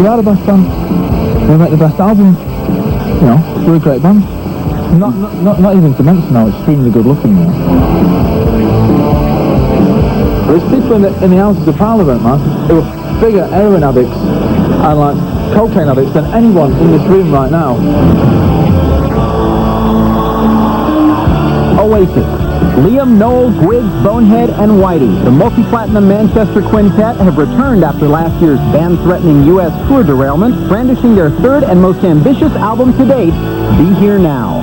We are the best band. We make the best album. You know, we're a great band. Not even to mention how extremely good looking we are. There's people in the Houses of Parliament, man, who are bigger heroin addicts and like cocaine addicts than anyone in this room right now. Oasis. Liam, Noel, Gwiggs, Bonehead, and Whitey, the multi-platinum Manchester quintet, have returned after last year's band-threatening U.S. tour derailment, brandishing their third and most ambitious album to date, Be Here Now.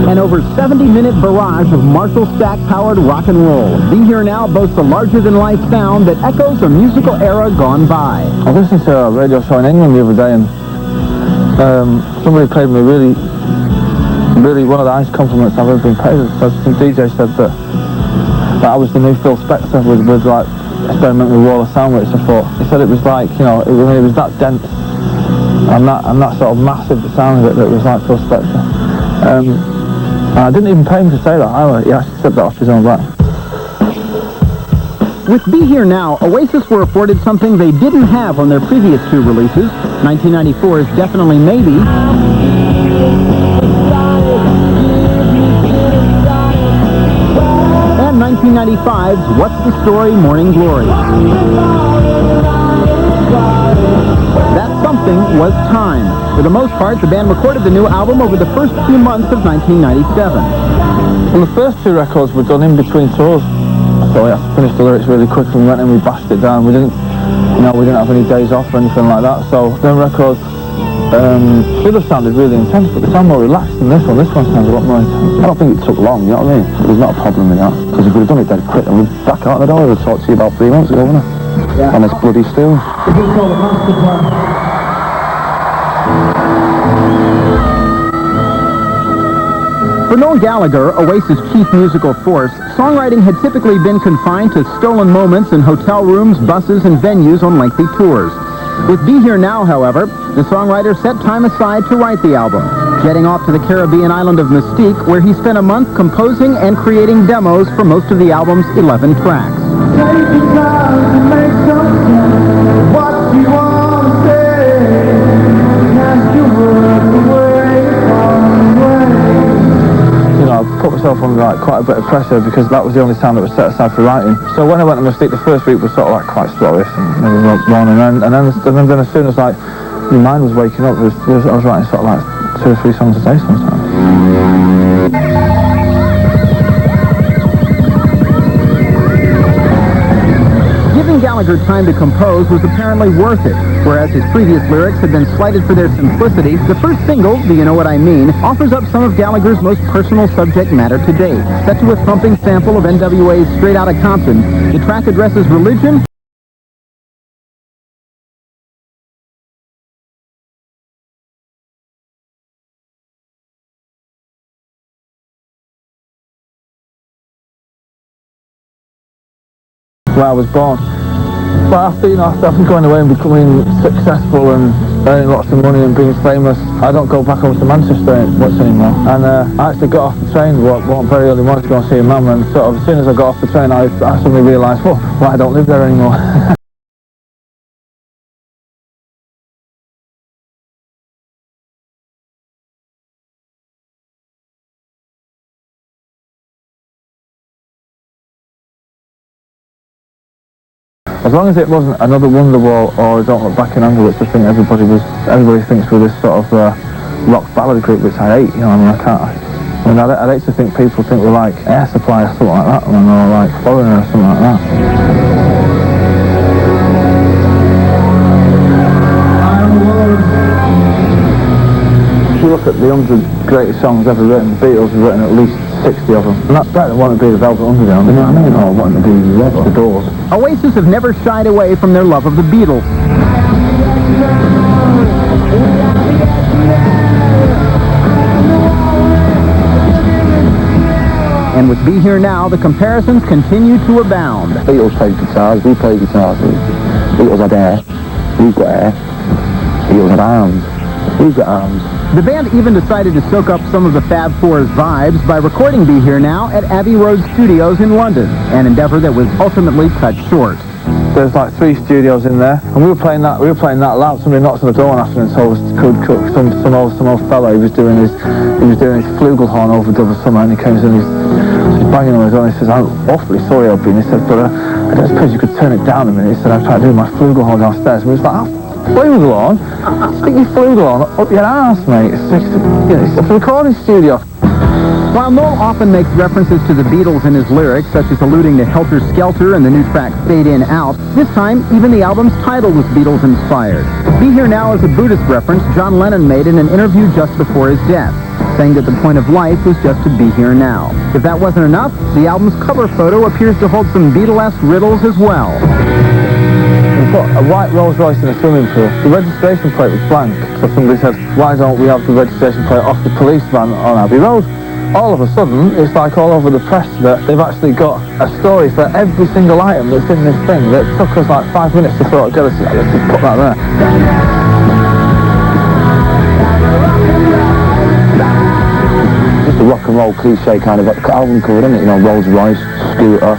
An over 70-minute barrage of Marshall Stack-powered rock and roll. Be Here Now boasts a larger-than-life sound that echoes a musical era gone by. I listened to a radio show in England the other day, and somebody played me really one of the highest compliments I've ever been paid. So some DJ said that I was the new Phil Spector with like experimental wall of sound, which I thought. He said it was like, you know, it was that dense and that sort of massive sound of it that was like Phil Spector. And I didn't even pay him to say that either. He actually said that off his own back. With Be Here Now, Oasis were afforded something they didn't have on their previous two releases, 1994's Definitely Maybe, and 1995's What's the Story, Morning Glory. That something was time. For the most part, the band recorded the new album over the first few months of 1997. Well, the first two records were done in between tours, so we had to finish the lyrics really quickly. We went and we bashed it down. We didn't have any days off or anything like that. So them records should have sounded really intense, but they sound more relaxed than this one. This one sounds a lot more intense. I don't think it took long, you know what I mean? There's not a problem with that, because if we'd have done it dead quick, and we'd back out the door, I would have talked to you about 3 months ago, wouldn't I? Yeah. On this bloody stool. For Noel Gallagher, Oasis' chief musical force, songwriting had typically been confined to stolen moments in hotel rooms, buses, and venues on lengthy tours. With Be Here Now, however, the songwriter set time aside to write the album, jetting off to the Caribbean island of Mystique, where he spent a month composing and creating demos for most of the album's 11 tracks. I put myself under like quite a bit of pressure because that was the only time that was set aside for writing. So when I went to Mystique, the first week was sort of like quite slowish and maybe one, and then as soon as like your mind was waking up, I was writing sort of like 2 or 3 songs a day sometimes. Giving Gallagher time to compose was apparently worth it. Whereas his previous lyrics had been slighted for their simplicity, the first single, Do You Know What I Mean, offers up some of Gallagher's most personal subject matter to date. Set to a thumping sample of NWA's Straight Outta Compton, the track addresses religion, where I was born. But after going away and becoming successful and earning lots of money and being famous, I don't go back home to Manchester much anymore. And I actually got off the train one very early morning to go and see a mum, and sort of as soon as I got off the train, I suddenly realised, well, I don't live there anymore. As long as it wasn't another Wonderwall or Don't Look Back in Anger, which I think everybody thinks were this sort of rock ballad group, which I hate, you know, I mean, I'd hate to think people think we're like Air Supply or something like that, or like Foreigner or something like that. If you look at the 100 greatest songs ever written, the Beatles have written at least 60 of them. And that's better than wanting to be the Velvet Underground, you know what I mean? Or wanting to be the Doors. Oasis have never shied away from their love of the Beatles. And with Be Here Now, the comparisons continue to abound. Beatles played guitars, we played guitars. Beatles had hair, we've got hair. Beatles had arms, we've got arms. The band even decided to soak up some of the Fab Four's vibes by recording Be Here Now at Abbey Road Studios in London, an endeavor that was ultimately cut short. There's like 3 studios in there, and we were playing that loud. Somebody knocked on the door one afternoon and told us some old fella. He was doing his flugelhorn overdub or something, and he came in and he's banging on his own. He says, "I'm awfully sorry, I've been." He said, "But I don't suppose you could turn it down a minute." He said, "I'm trying to do my flugelhorn downstairs." And we was like, "Flugelhorn? Stick your flugelhorn up your ass, mate. It's a recording studio." While Noel often makes references to the Beatles in his lyrics, such as alluding to Helter Skelter and the new track Fade In Out, this time even the album's title was Beatles-inspired. Be Here Now is a Buddhist reference John Lennon made in an interview just before his death, saying that the point of life was just to be here now. If that wasn't enough, the album's cover photo appears to hold some Beatlesque riddles as well. We put a white Rolls Royce in a swimming pool. The registration plate was blank, so somebody said, "Why don't we have the registration plate off the police van on Abbey Road?" All of a sudden, it's like all over the press that they've actually got a story for every single item that's in this thing that took us like 5 minutes to throw it together. So let's just put that there. Just a rock and roll cliche kind of album cover, isn't it? You know, Rolls Royce, scooter,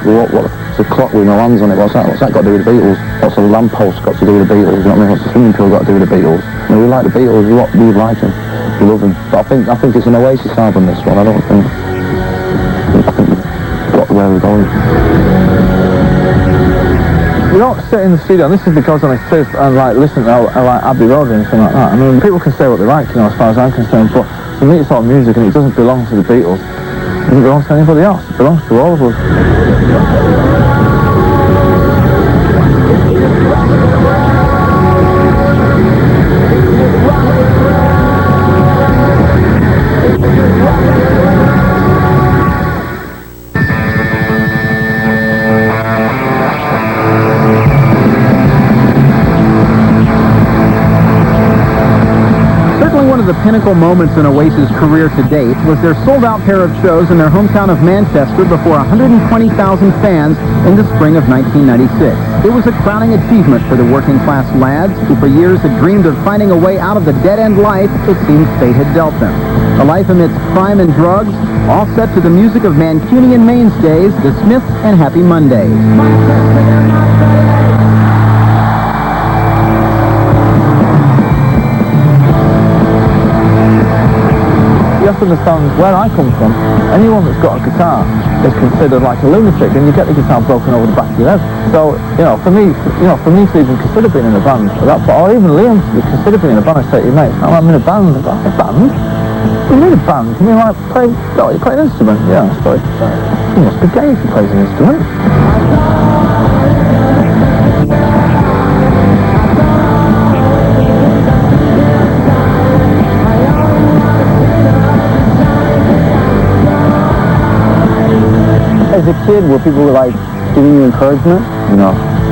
it's a clock with no hands on it. What's that got to do with the Beatles? What's a lamppost got to do with the Beatles? You know what I mean? What's the swimming pool got to do with the Beatles? You know, we like the Beatles, we like them. We love them. But I think it's an Oasis album, this one. I think we've got where we're going. We don't sit in the studio, and this is because I'm a fifth and like listen to like Abbey Road and something like that. I mean, people can say what they like, you know, as far as I'm concerned, but to me it's all music and it doesn't belong to the Beatles. It doesn't belong to anybody else. It belongs to all of us. The pinnacle moments in Oasis' career to date was their sold-out pair of shows in their hometown of Manchester before 120,000 fans in the spring of 1996. It was a crowning achievement for the working-class lads who for years had dreamed of finding a way out of the dead-end life it seemed fate had dealt them. A life amidst crime and drugs, all set to the music of Mancunian mainstays, The Smiths and Happy Mondays. You have to understand where I come from. Anyone that's got a guitar is considered like a lunatic, and you get the guitar broken over the back of your head. So, for me to even consider being in a band, or even Liam to consider being in a band, I say to your mates, I'm in a band. A band? You mean a band? You mean like you play an instrument? Yeah, sorry. You must be gay if you play an instrument. As a kid, where people were like giving you encouragement,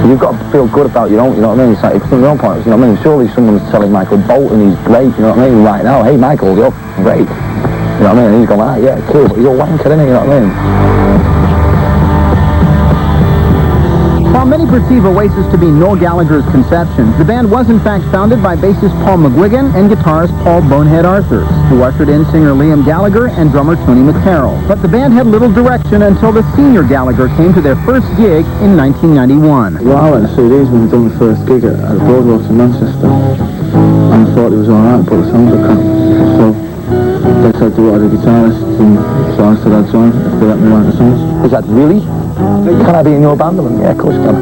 you've got to feel good about your own, you know what I mean? It's like, from your own point, you know what I mean? Surely someone's telling Michael Bolton he's great, you know what I mean? Right now, hey Michael, you're great. You know what I mean? And he's going, yeah, cool, but you're a wanker, innit? You know what I mean? While many perceive Oasis to be Noel Gallagher's conception, the band was in fact founded by bassist Paul McGuigan and guitarist Paul Bonehead Arthurs, who ushered in singer Liam Gallagher and drummer Tony McCarroll. But the band had little direction until the senior Gallagher came to their first gig in 1991. Well, I went to see these when we done the first gig at the Broadwalk in Manchester, and I thought it was alright, but the songs were crap. So they said they wanted a guitarist, and so I said I'd join if they let me write the songs. Is that really? Can I be in your band? Yeah, of course you can.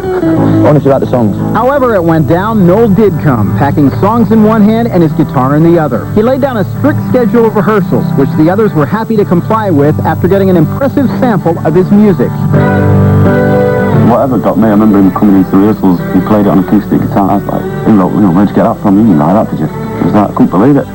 Only if you write the songs. However it went down, Noel did come, packing songs in one hand and his guitar in the other. He laid down a strict schedule of rehearsals, which the others were happy to comply with after getting an impressive sample of his music. Whatever got me, I remember him coming into the rehearsals, he played it on acoustic guitar. I was like, where'd you get that from? You didn't like that, did you? It was like, I couldn't believe it.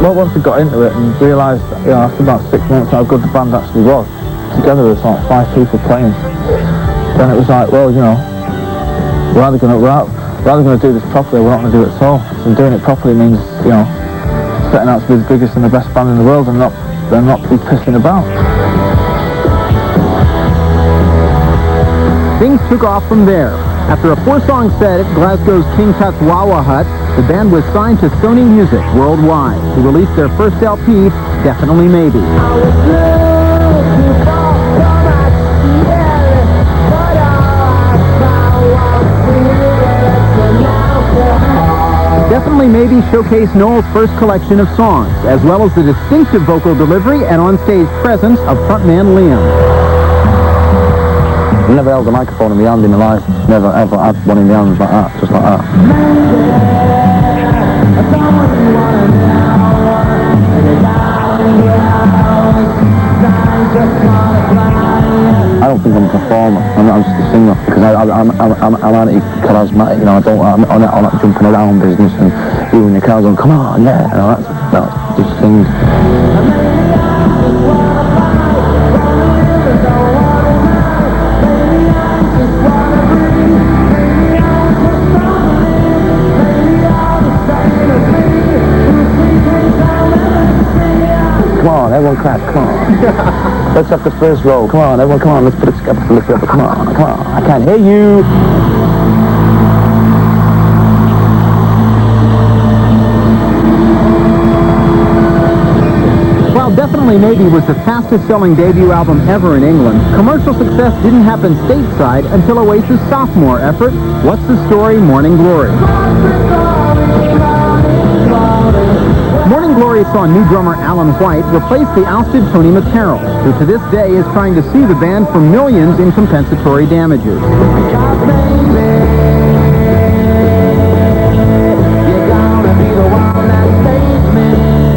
Well, once we got into it and realised, after about 6 months how good the band actually was, together as like 5 people playing, then it was like, well, we're either going to do this properly or we're not going to do it at all. And doing it properly means, setting out to be the biggest and the best band in the world and not be pissing about. Things took off from there. After a 4-song set at Glasgow's King Tut's Wawa Hut, the band was signed to Sony Music Worldwide to release their first LP, Definitely Maybe. Definitely Maybe showcased Noel's first collection of songs, as well as the distinctive vocal delivery and onstage presence of frontman Liam. I've never held a microphone in my hand in my life. Never ever had one in my hands like that, just like that. I don't think I'm a performer. I'm just a singer because I'm anti-charismatic. You know, I'm not jumping around business and you and your cars going, come on, yeah. You know, that's just things. Come on, everyone clap, come on. Let's have the first row. Come on, everyone, come on, let's put it together, lift it up. Come on, I can't hear you. While Definitely Maybe was the fastest-selling debut album ever in England, commercial success didn't happen stateside until Oasis' sophomore effort, What's the Story, Morning Glory. Morning Glory saw new drummer Alan White replace the ousted Tony McCarroll, who to this day is trying to sue the band for millions in compensatory damages.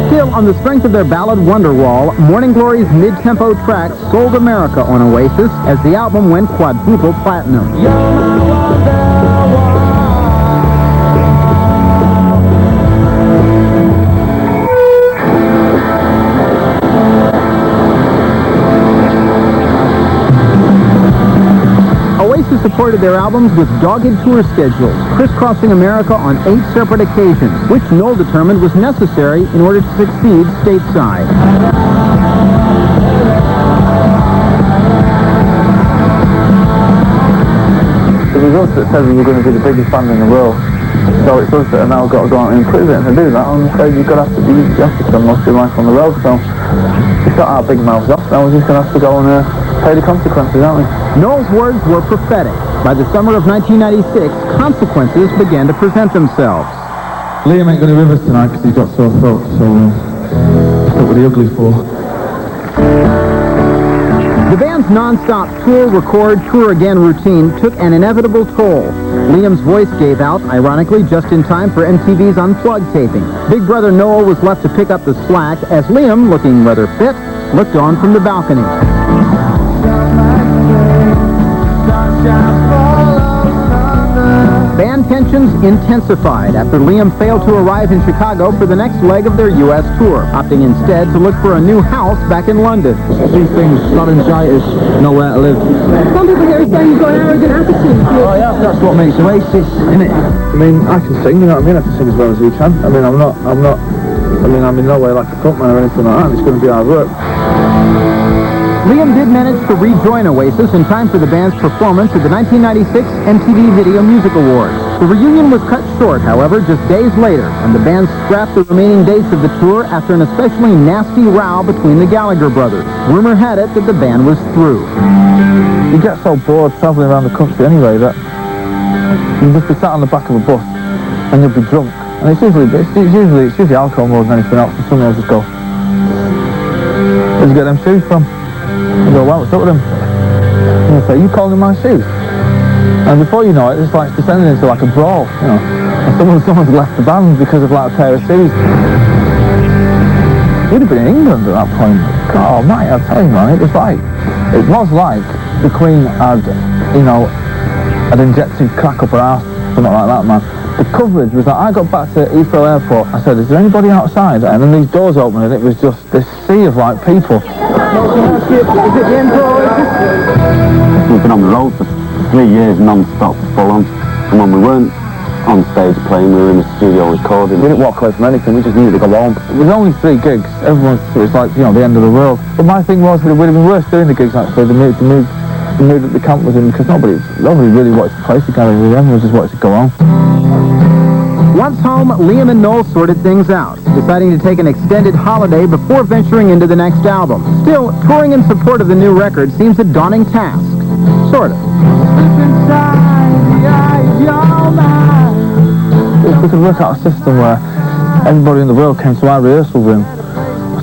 Still, on the strength of their ballad Wonderwall, Morning Glory's mid-tempo tracks sold America on Oasis as the album went quadruple platinum. Supported their albums with dogged tour schedules, crisscrossing America on 8 separate occasions, which Noel determined was necessary in order to succeed stateside. The results that said we were going to be the biggest band in the world, so it's us that have now got to go out and improve it, and to do that, I'm afraid you have to spend most of your life on the road, so we've got our big mouths off, now we're just going to have to go and pay the consequences, aren't we? Noel's words were prophetic. By the summer of 1996, consequences began to present themselves. Liam ain't going to be with us tonight because he's got sore throat, so what were the ugly for? The band's non-stop tour, record, tour again routine took an inevitable toll. Liam's voice gave out, ironically, just in time for MTV's Unplugged taping. Big brother Noel was left to pick up the slack as Liam, looking rather fit, looked on from the balcony. Band tensions intensified after Liam failed to arrive in Chicago for the next leg of their U.S. tour, opting instead to look for a new house back in London. These things, laryngitis, nowhere to live. Some people here are saying you've got an arrogant attitude. Oh yeah, that's what makes Oasis, isn't it? I mean, I can sing, you know what I mean? I can sing as well as you can. I mean, I'm in no way like a frontman or anything like that. It's going to be hard work. Liam did manage to rejoin Oasis in time for the band's performance at the 1996 MTV Video Music Awards. The reunion was cut short, however, just days later, and the band scrapped the remaining dates of the tour after an especially nasty row between the Gallagher brothers. Rumor had it that the band was through. You get so bored travelling around the country anyway that you'll just be sat on the back of a bus and you'll be drunk. And it's usually alcohol more than anything else, and someone will just go, where'd you get them shoes from? I go, well, what's up with them? And they say, you calling them my shoes? And before you know it, it's like descending into like a brawl, you know. And someone's left the band because of like a pair of shoes. We'd have been in England at that point. God, mate, I tell you, man, it was like the Queen had, you know, had injected crack up her ass, something like that, man. The coverage was like, I got back to Heathrow Airport, I said, is there anybody outside? And then these doors opened and it was just this sea of like people. We've been on the road for 3 years non-stop, full on. And when we weren't on stage playing, we were in the studio recording. We didn't walk away from anything, we just needed to go home. It was only 3 gigs, it was like, you know, the end of the world. But my thing was that it would have been worse doing the gigs actually. knew that the camp was in, because nobody really wanted to play together with them. Everyone just wanted to go home. Once home, Liam and Noel sorted things out, deciding to take an extended holiday before venturing into the next album. Still, touring in support of the new record seems a daunting task. Sort of. If we could work out a system where everybody in the world came to our rehearsal room,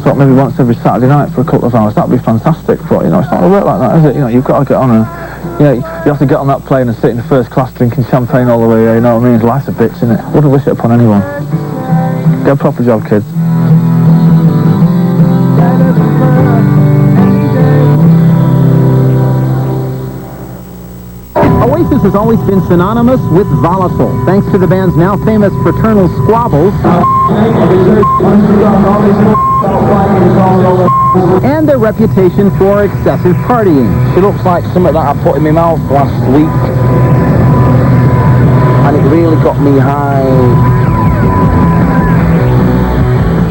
sort of maybe once every Saturday night for a couple of hours, that'd be fantastic. But, you know, it's not going to work like that, is it? You know, you've got to get on and, you know, you have to get on that plane and sit in the first class drinking champagne all the way, you know what I mean? Life's a bitch, isn't it? Wouldn't wish it upon anyone. Get a proper job, kids. Oasis has always been synonymous with volatile, thanks to the band's now famous fraternal squabbles and their reputation for excessive partying. She looks like something that I put in my mouth last week, and it really got me high.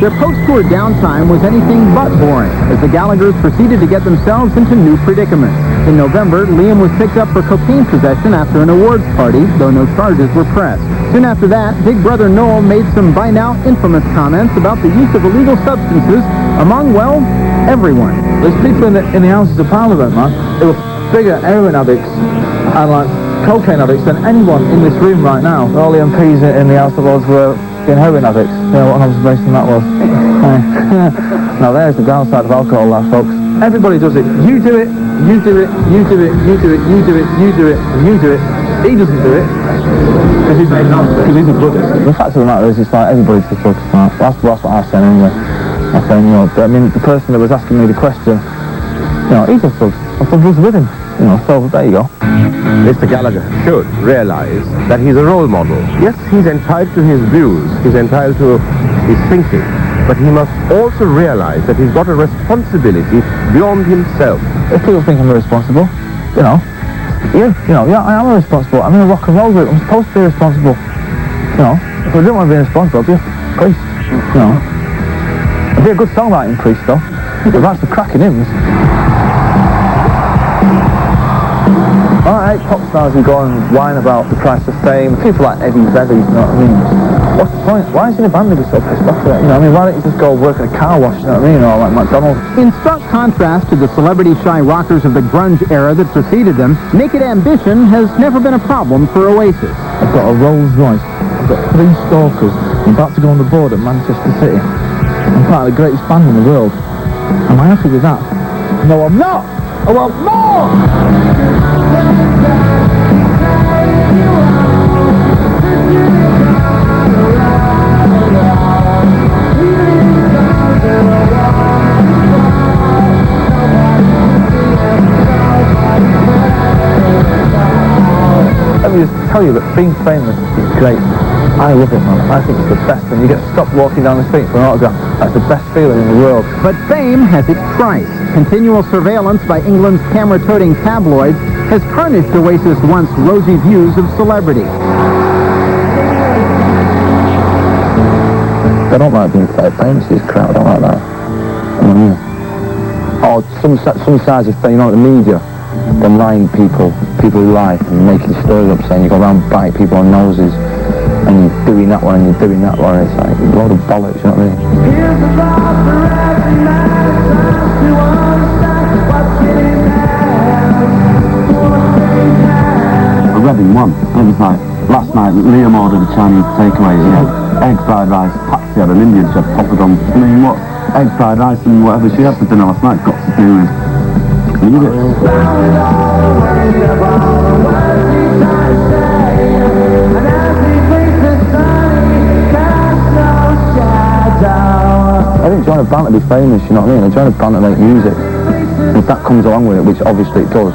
Their post-tour downtime was anything but boring, as the Gallaghers proceeded to get themselves into new predicaments. In November, Liam was picked up for cocaine possession after an awards party, though no charges were pressed. Soon after that, big brother Noel made some by now infamous comments about the use of illegal substances among, well, everyone. There's people in the Houses of Parliament, man, who are bigger heroin addicts and like cocaine addicts than anyone in this room right now. All the MPs in the House of Lords were heroin addicts. You know what an observation that was. Now there's the downside of alcohol, that folks. Everybody does it. You do it, you do it, you do it, you do it, you do it, you do it, and you do it. He doesn't do it because he's a buddhist. The fact of the matter is, it's like everybody's the drugs. That's what I'm saying anyway. I'm saying, you know, I mean, the person that was asking me the question, you know, he does drugs. I've done drugs with him. You know, so there you go. Mr. Gallagher should realize that he's a role model. Yes, he's entitled to his views, he's entitled to his thinking, but he must also realize that he's got a responsibility beyond himself. If people think I'm irresponsible, you know, yeah, I am irresponsible. I'm in a rock and roll group. I'm supposed to be responsible. You know, if I didn't want to be irresponsible, I'd be a priest. You know, I'd be a good songwriting priest, though. I'd write some cracking hymns. Alright, pop stars who go and whine about the price of fame. People like Eddie Vedder, you know what I mean? What's the point? Why is he in a band to be so pissed off with it? You know what I mean? Why don't you just go work at a car wash, you know what I mean? Or like McDonald's. In stark contrast to the celebrity-shy rockers of the grunge era that preceded them, naked ambition has never been a problem for Oasis. I've got a Rolls Royce. I've got 3 stalkers. I'm about to go on the board at Manchester City. I'm part of the greatest band in the world. Am I happy with that? No, I'm not! I want more! Let me just tell you that being famous is great. I love it, man. I think it's the best thing. You get stopped walking down the street for an autograph. That's the best feeling in the world. But fame has its price. Continual surveillance by England's camera-toting tabloids has tarnished Oasis' once rosy views of celebrity. I don't like being famous, this crowd. I don't like that. Or some sides of fame, you know, the media. Them lying people who lie and making stories up saying you go around biting people on noses and you're doing that one and you're doing that one. It's like a load of bollocks, you know what I mean? A Reading one. It was like, last night, Liam ordered a Chinese takeaway. He had egg fried rice, Patsy had an Indian chef, poppadom. I mean, what? Egg fried rice and whatever she had for dinner last night got to do with eat it. I didn't join a band to be famous, you know what I mean? I joined a band to make music. And if that comes along with it, which obviously it does,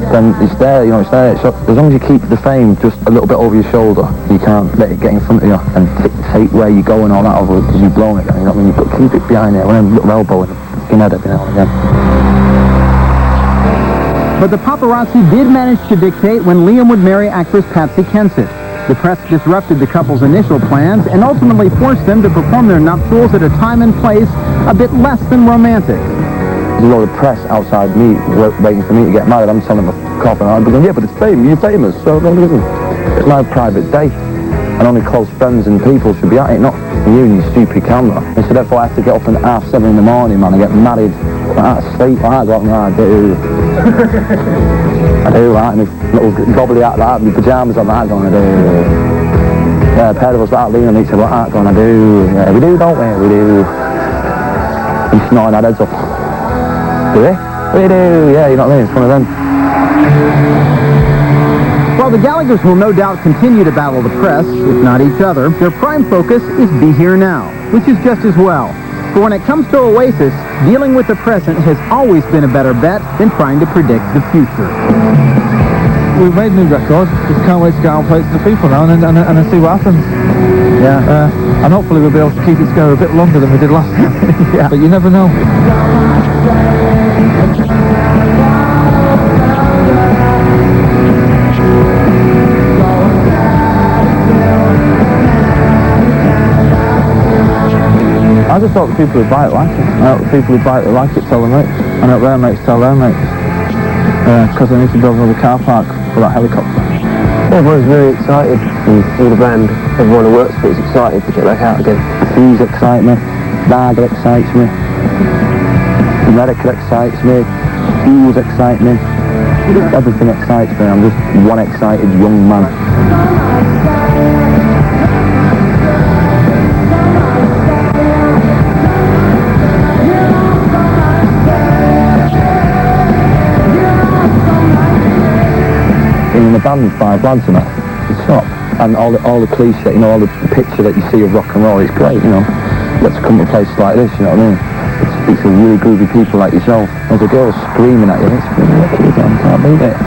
then it's there, you know, it's there. So as long as you keep the fame just a little bit over your shoulder, you can't let it get in front of you and take where you go and all that over because you've blown it, you know what I mean? You've got to keep it behind there, with a little elbow in your head every now and again. But the paparazzi did manage to dictate when Liam would marry actress Patsy Kensit. The press disrupted the couple's initial plans and ultimately forced them to perform their nuptials at a time and place a bit less than romantic. There's a load of press outside me waiting for me to get married. I'm telling them a cop, and I'm going, yeah, but it's famous, you're famous, so it's my private day. And only close friends and people should be at it, not you and your stupid camera. And so therefore I have to get up at 7:30 in the morning, man, and get married. I sleep, I go, I do. I do, right, and little gobbly out like that, my pyjamas on that, going, I do. Yeah, a pair of us that lean on each other like that, going, I do. Yeah, we do, don't we? We do. And snoring our heads up. Do we? We do, yeah, you know what I mean? It's one of them. While the Gallaghers will no doubt continue to battle the press, if not each other, their prime focus is Be Here Now, which is just as well. For when it comes to Oasis, dealing with the present has always been a better bet than trying to predict the future. We've made new records, just can't wait to get out and play it to the people now and see what happens. Yeah. And hopefully we'll be able to keep it together a bit longer than we did last time. Yeah. But you never know. I just hope the people who buy it like it. I hope the people who buy it like it tell their mates. And I hope their mates tell their mates. Because they need to build another car park for that helicopter. Everyone's very excited, and all the band, everyone who works for it is excited to get back out again. Fuse excites me, Barger excites me, America excites me, Fuse excites me, everything excites me. I'm just one excited young man. In the band, 5 lads and that, it's top. And all the cliche, you know, all the picture that you see of rock and roll, it's great, you know. You get to come to places like this, you know what I mean? It's a really groovy people like yourself. There's a girl screaming at you, it's really wicked, I can't beat it.